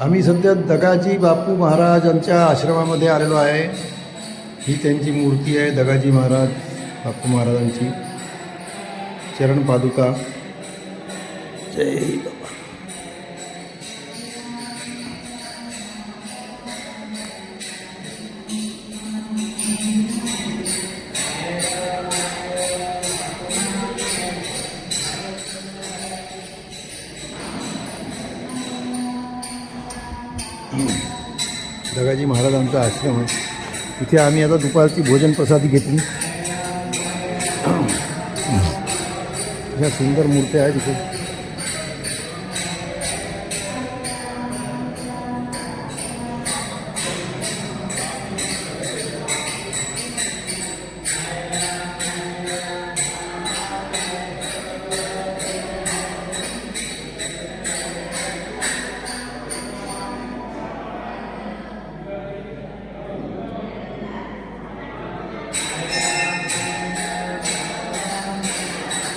आम्ही सध्या दगाजी बापू महाराजांच्या आश्रमामध्ये आलेलो आहे। ही त्यांची मूर्ती आहे, दगाजी महाराज बापू महाराजांची चरण पादुका। जय बाबा। दगाजी महाराजांचा आश्रम आहे। इथे आम्ही आता दुपारची भोजन प्रसादी घेतली। ह्या सुंदर मूर्त्या आहेत इथे।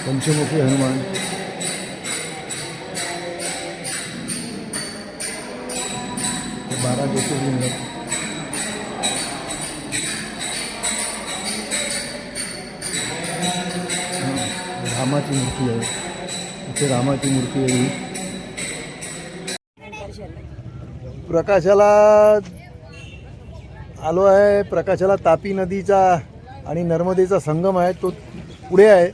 पंचमुखी हनुमान, हे 12 ज्योतिर्लिंग, रामाची मूर्ती आहे। इथे रामाची मूर्ती आहे। प्रकाशाला आलो आहे। प्रकाशाला तापी नदीचा आणि नर्मदेचा संगम आहे, तो पुढे आहे।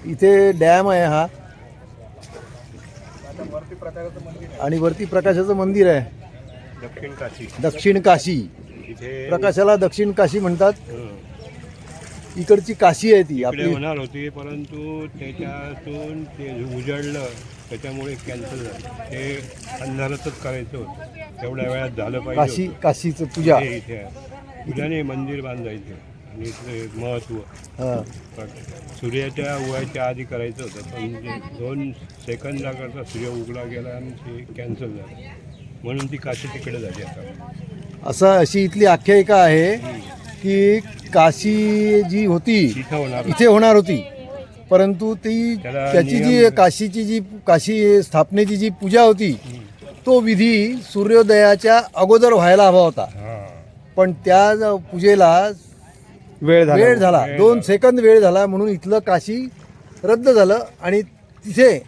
इथे डॅम आहे हा, आणि वरती प्रकाशाचं मंदिर आहे, दक्षिण काशी। प्रकाशाला दक्षिण काशी म्हणतात। इकडची काशी आहे ती आपली होणार होती, परंतु त्याच्यातून ते उजळलं, त्याच्यामुळे कॅन्सल झालं। ते अंधारातच करायचं होतं, तेवढ्या वेळात झालं पाहिजे। काशीचं पूजा इथे पूजाने मंदिर बांधायचं आणि इथलं महत्त्व सूर्याच्या उगवायच्या आधी करायचं होतं, पण 2 सेकंदाकरता सूर्य उगला गेला आणि ते कॅन्सल झालं, म्हणून ती काशी तिकडे झाली। आता अशी इथली आख्यायिका आहे की काशी जी होती इथे होणार होती, परंतु त्याची जी काशी स्थापनेची जी पूजा होती, तो विधी सूर्योदयाच्या अगोदर व्हायला हवा होता, पण त्या पूजेला वेळ झाला, 2 सेकंद वेळ झाला, म्हणून इथलं काशी रद्द झालं। आणि तिथे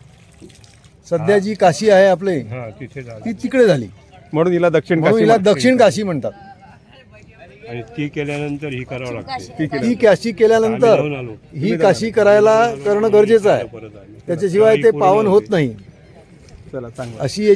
सध्या जी काशी आहे आपले, ती तिकडे झाली, म्हणून हिला दक्षिण काशी म्हणतात। आणि ती केल्यानंतर ही करावं लागते। ती काशी केल्यानंतर ही काशी करणं गरजेचं आहे, त्याच्याशिवाय ते पावन होत नाही। अशी